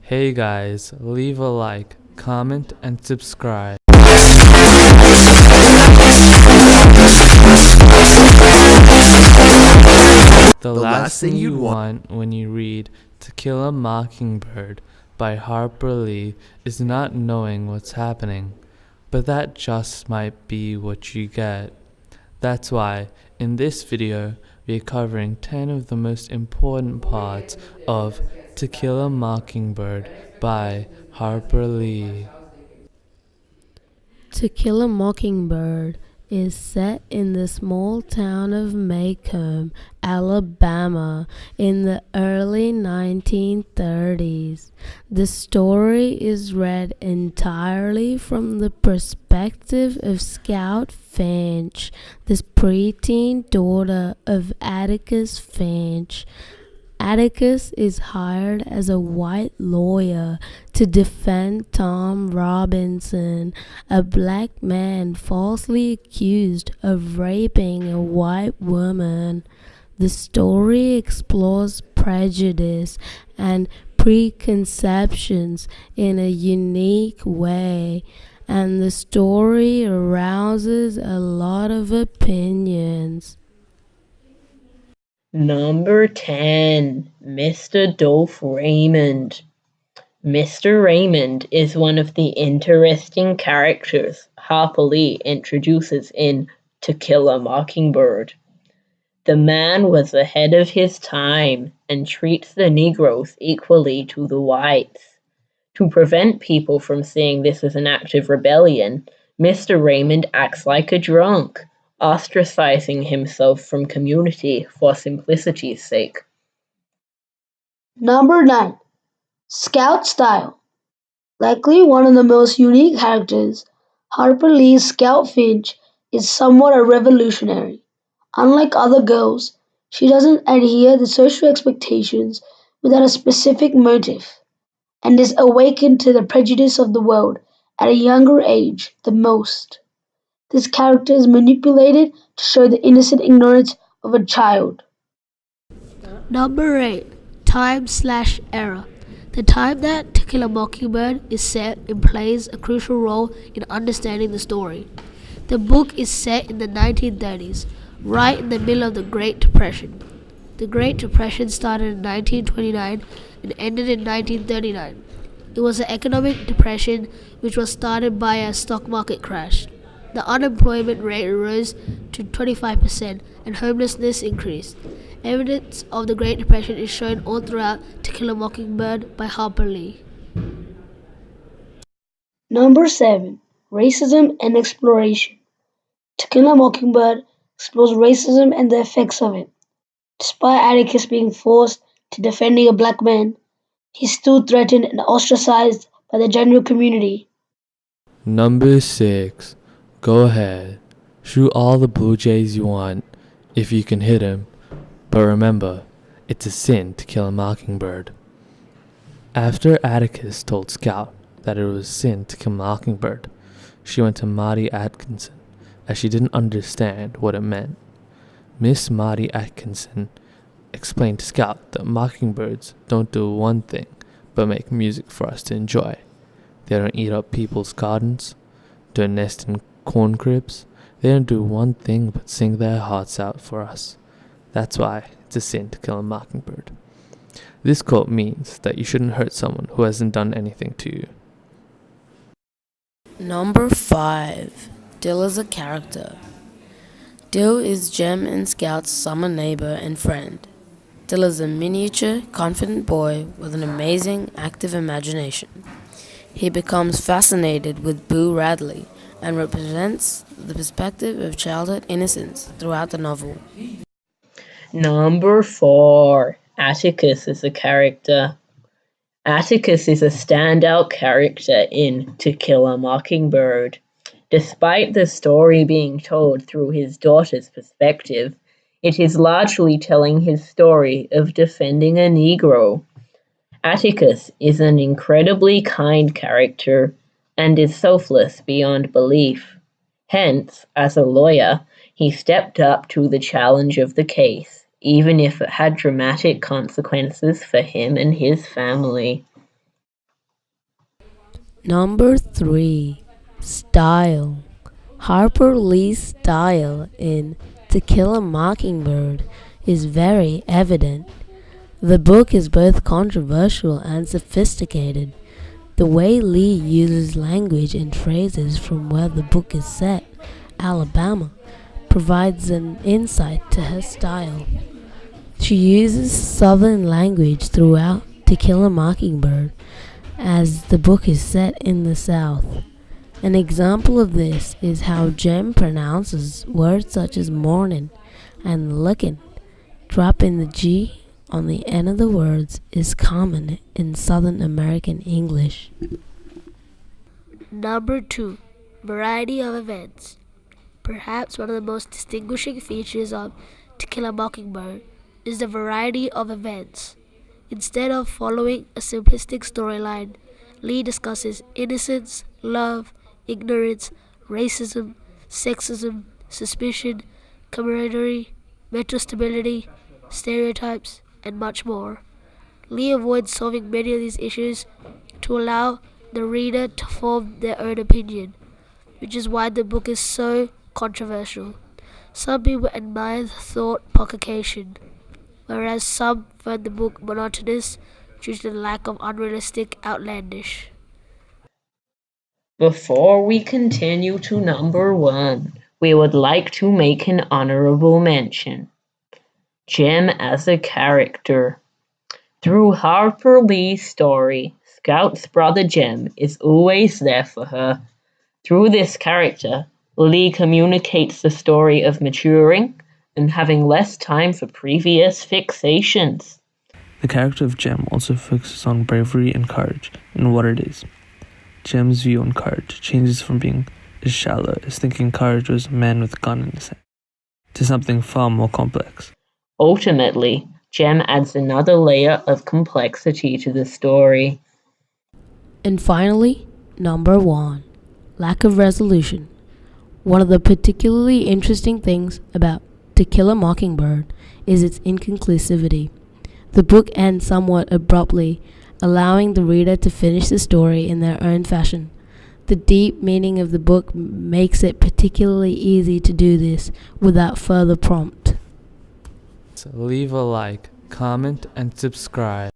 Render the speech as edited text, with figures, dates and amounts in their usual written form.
Hey guys, leave a like, comment, and subscribe. The last thing you want when you read To Kill a Mockingbird by Harper Lee is not knowing what's happening, but that just might be what you get. That's why, in this video, we are covering 10 of the most important parts of To Kill a Mockingbird by Harper Lee. To Kill a Mockingbird is set in the small town of Macomb, Alabama, in the early 1930s. The story is read entirely from the perspective of Scout Finch, this preteen daughter of Atticus Finch. Atticus is hired as a white lawyer to defend Tom Robinson, a black man falsely accused of raping a white woman. The story explores prejudice and preconceptions in a unique way, and the story arouses a lot of opinions. Number 10, Mr. Dolph Raymond. Mr. Raymond is one of the interesting characters Harper Lee introduces in To Kill a Mockingbird. The man was ahead of his time and treats the Negroes equally to the whites. To prevent people from seeing this as an act of rebellion, Mr. Raymond acts like a drunk, ostracizing himself from community for simplicity's sake. Number 9. Scout Style. Likely one of the most unique characters, Harper Lee's Scout Finch is somewhat a revolutionary. Unlike other girls, she doesn't adhere to social expectations without a specific motive, and is awakened to the prejudice of the world at a younger age than most. This character is manipulated to show the innocent ignorance of a child. Number 8. Time/Era. The time that To Kill a Mockingbird is set in plays a crucial role in understanding the story. The book is set in the 1930s, right in the middle of the Great Depression. The Great Depression started in 1929 and ended in 1939. It was an economic depression which was started by a stock market crash. The unemployment rate rose to 25% and homelessness increased. Evidence of the Great Depression is shown all throughout To Kill a Mockingbird by Harper Lee. Number 7. Racism and Exploration. To Kill a Mockingbird explores racism and the effects of it. Despite Atticus being forced to defending a black man, he's still threatened and ostracized by the general community. Number 6. Go ahead. Shoot all the Blue Jays you want, if you can hit 'em. But remember, it's a sin to kill a mockingbird. After Atticus told Scout that it was a sin to kill a mockingbird, she went to Maudie Atkinson, as she didn't understand what it meant. Miss Maudie Atkinson explained to Scout that mockingbirds don't do one thing but make music for us to enjoy. They don't eat up people's gardens, don't nest in corn cribs. They don't do one thing but sing their hearts out for us. That's why it's a sin to kill a mockingbird. This quote means that you shouldn't hurt someone who hasn't done anything to you. Number 5. Dill is a character. Dill is Jem and Scout's summer neighbor and friend. Dill is a miniature, confident boy with an amazing, active imagination. He becomes fascinated with Boo Radley and represents the perspective of childhood innocence throughout the novel. Number 4, Atticus is a character. Atticus is a standout character in To Kill a Mockingbird. Despite the story being told through his daughter's perspective, it is largely telling his story of defending a Negro. Atticus is an incredibly kind character and is selfless beyond belief. Hence, as a lawyer, he stepped up to the challenge of the case, even if it had dramatic consequences for him and his family. Number 3. Style. Harper Lee's style in To Kill a Mockingbird is very evident. The book is both controversial and sophisticated. The way Lee uses language and phrases from where the book is set, Alabama, provides an insight to her style. She uses Southern language throughout To Kill a Mockingbird, as the book is set in the South. An example of this is how Jem pronounces words such as morning and looking. Dropping the G on the end of the words is common in Southern American English. Number 2. Variety of events. Perhaps one of the most distinguishing features of To Kill a Mockingbird is the variety of events. Instead of following a simplistic storyline, Lee discusses innocence, love, ignorance, racism, sexism, suspicion, camaraderie, mental stability, stereotypes, and much more. Lee avoids solving many of these issues to allow the reader to form their own opinion, which is why the book is so controversial. Some people admire the thought provocation, whereas some find the book monotonous due to the lack of unrealistic outlandish. Before we continue to number 1, we would like to make an honorable mention. Jem as a character. Through Harper Lee's story, Scout's brother Jem is always there for her. Through this character, Lee communicates the story of maturing and having less time for previous fixations. The character of Jem also focuses on bravery and courage and what it is. Jem's view on courage changes from being as shallow as thinking courage was a man with a gun in his hand to something far more complex. Ultimately, Jem adds another layer of complexity to the story. And finally, number 1. Lack of resolution. One of the particularly interesting things about To Kill a Mockingbird is its inconclusivity. The book ends somewhat abruptly, allowing the reader to finish the story in their own fashion. The deep meaning of the book makes it particularly easy to do this without further prompt. So leave a like, comment, and subscribe.